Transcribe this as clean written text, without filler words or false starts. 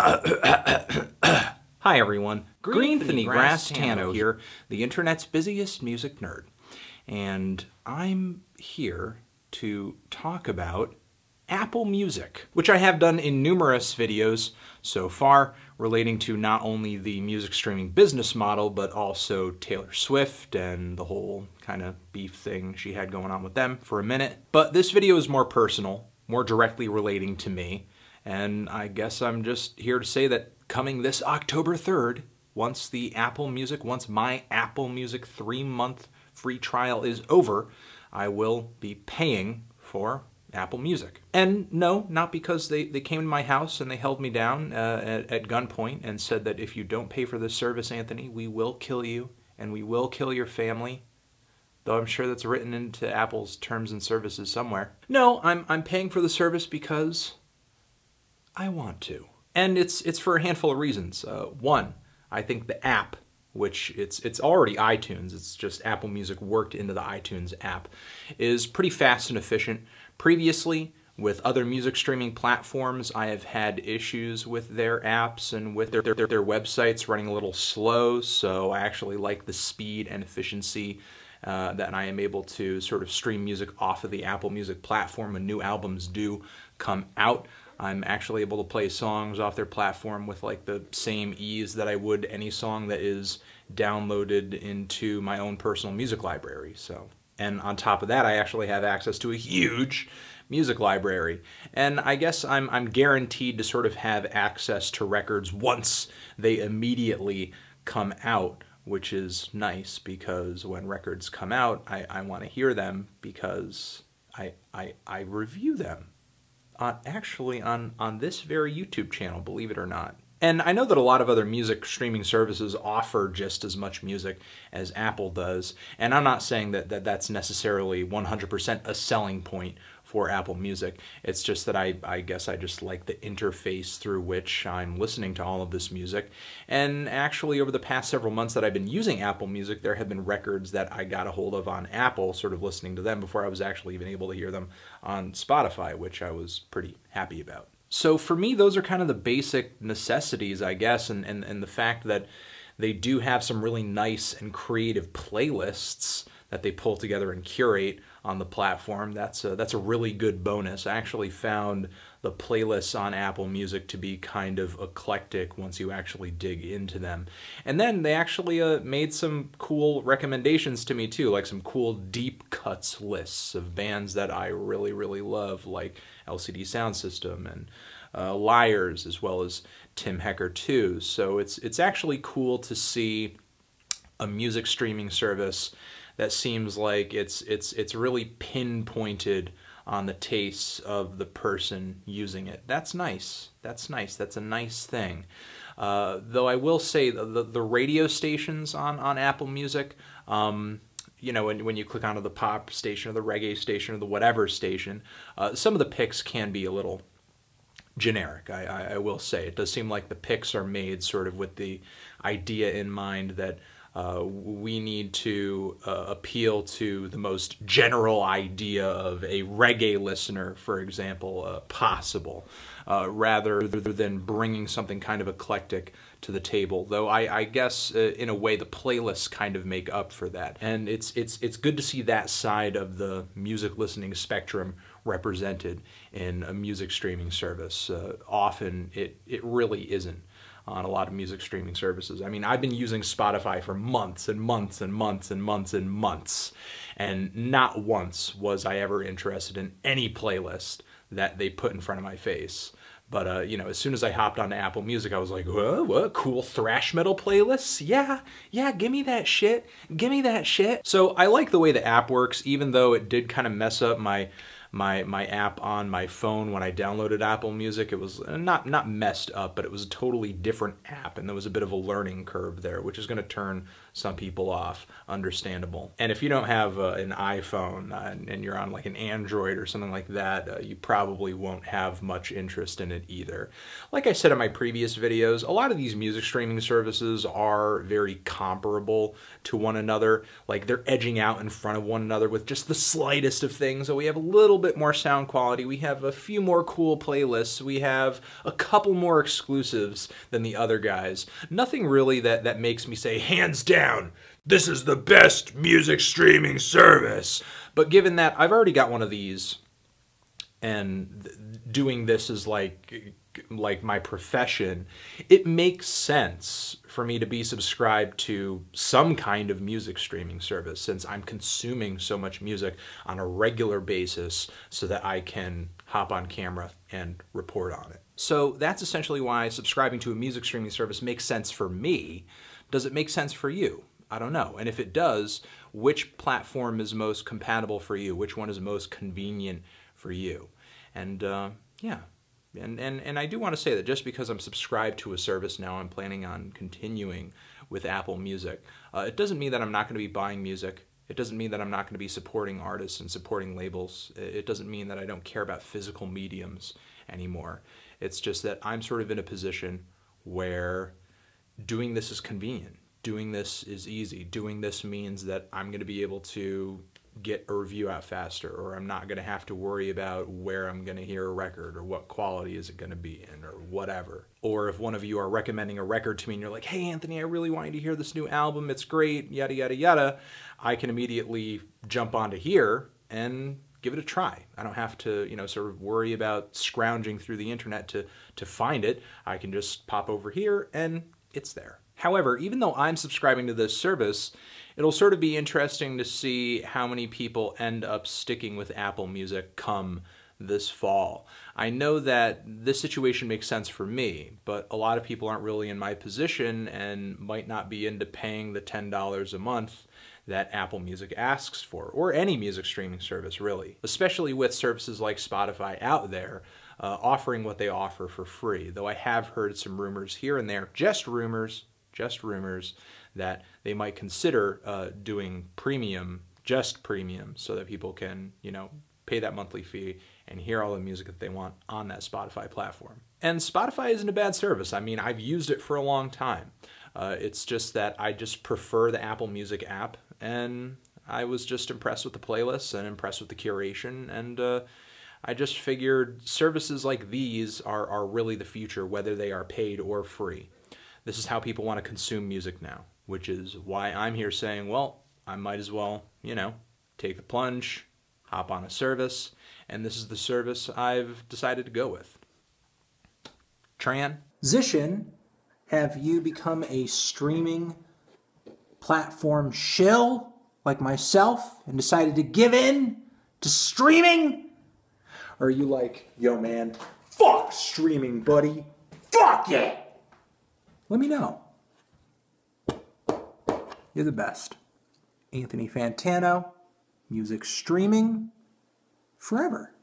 Hi everyone, Greenthony Grass Tano here, the internet's busiest music nerd. And I'm here to talk about Apple Music, which I have done in numerous videos so far, relating to not only the music streaming business model, but also Taylor Swift and the whole kind of beef thing she had going on with them for a minute. But this video is more personal, more directly relating to me, and I guess I'm just here to say that coming this October 3rd, once my Apple Music 3-month free trial is over, I will be paying for Apple Music. And no, not because they came to my house and they held me down at gunpoint and said that if you don't pay for this service, Anthony, we will kill you and we will kill your family. Though I'm sure that's written into Apple's terms and services somewhere. No, I'm paying for the service because I want to. And it's for a handful of reasons. One, I think the app, which it's already iTunes, it's just Apple Music worked into the iTunes app, is pretty fast and efficient. Previously, with other music streaming platforms, I have had issues with their apps and with their websites running a little slow, so I actually like the speed and efficiency that I am able to sort of stream music off of the Apple Music platform when new albums do come out. I'm actually able to play songs off their platform with like the same ease that I would any song that is downloaded into my own personal music library. And on top of that, I actually have access to a huge music library. And I guess I'm guaranteed to sort of have access to records once they immediately come out, which is nice because when records come out, I want to hear them because I review them. Actually on this very YouTube channel, believe it or not. And I know that a lot of other music streaming services offer just as much music as Apple does, and I'm not saying that that's necessarily 100% a selling point for Apple Music. It's just that I guess I just like the interface through which I'm listening to all of this music. And actually over the past several months that I've been using Apple Music, there have been records that I got a hold of on Apple, sort of listening to them before I was actually even able to hear them on Spotify, which I was pretty happy about. So for me, those are kind of the basic necessities, I guess, and the fact that they do have some really nice and creative playlists that they pull together and curate on the platform. That's a really good bonus. I actually found the playlists on Apple Music to be kind of eclectic once you actually dig into them. And then they actually made some cool recommendations to me too, like some cool deep cuts lists of bands that I really, really love, like LCD Sound System and Liars, as well as Tim Hecker too. So it's actually cool to see a music streaming service that seems like it's really pinpointed on the tastes of the person using it. That's nice. That's nice. That's a nice thing. Though I will say the radio stations on Apple Music, you know, when you click onto the pop station or the reggae station or the whatever station, some of the picks can be a little generic, I will say. It does seem like the picks are made sort of with the idea in mind that we need to appeal to the most general idea of a reggae listener, for example, possible, rather than bringing something kind of eclectic to the table. Though I guess in a way the playlists kind of make up for that, and it's good to see that side of the music listening spectrum represented in a music streaming service. Often it really isn't on a lot of music streaming services. I mean, I've been using Spotify for months and months and months and months and months, and not once was I ever interested in any playlist that they put in front of my face. But, you know, as soon as I hopped onto Apple Music, I was like, what, cool thrash metal playlists? Yeah, give me that shit. Give me that shit. So I like the way the app works, even though it did kind of mess up my app on my phone when I downloaded Apple Music. It was not messed up, but it was a totally different app, and there was a bit of a learning curve there, which is going to turn some people off, understandable. And if you don't have an iPhone and you're on like an Android or something like that, you probably won't have much interest in it either. Like I said in my previous videos, a lot of these music streaming services are very comparable to one another. Like they're edging out in front of one another with just the slightest of things, so we have a little little bit more sound quality. We have a few more cool playlists. We have a couple more exclusives than the other guys. Nothing really that makes me say, hands down, this is the best music streaming service. But given that I've already got one of these, and doing this is like my profession, it makes sense for me to be subscribed to some kind of music streaming service, since I'm consuming so much music on a regular basis so that I can hop on camera and report on it. So that's essentially why subscribing to a music streaming service makes sense for me. Does it make sense for you? I don't know. And if it does, which platform is most compatible for you? Which one is most convenient for you? And yeah. And I do want to say that just because I'm subscribed to a service now, I'm planning on continuing with Apple Music. It doesn't mean that I'm not going to be buying music. It doesn't mean that I'm not going to be supporting artists and supporting labels. It doesn't mean that I don't care about physical mediums anymore. It's just that I'm sort of in a position where doing this is convenient. Doing this is easy. Doing this means that I'm going to be able to get a review out faster, or I'm not going to have to worry about where I'm going to hear a record, or what quality is it going to be in, or whatever. Or if one of you are recommending a record to me and you're like, hey Anthony, I really want you to hear this new album, it's great, yada yada yada, I can immediately jump onto here and give it a try. I don't have to, sort of worry about scrounging through the internet to find it. I can just pop over here and it's there. However, even though I'm subscribing to this service, it'll sort of be interesting to see how many people end up sticking with Apple Music come this fall. I know that this situation makes sense for me, but a lot of people aren't really in my position and might not be into paying the $10 a month that Apple Music asks for, or any music streaming service really, especially with services like Spotify out there offering what they offer for free. Though I have heard some rumors here and there, just rumors, that they might consider doing premium, just premium, so that people can, pay that monthly fee and hear all the music that they want on that Spotify platform. And Spotify isn't a bad service. I mean, I've used it for a long time. It's just that I just prefer the Apple Music app, and I was just impressed with the playlists and impressed with the curation, and I just figured services like these are really the future, whether they are paid or free. This is how people want to consume music now, which is why I'm here saying, well, I might as well, take the plunge, hop on a service, and this is the service I've decided to go with. Transition, have you become a streaming platform shill like myself and decided to give in to streaming? Or are you like, yo man, fuck streaming, buddy, fuck it? Let me know. You're the best. Anthony Fantano, music streaming forever.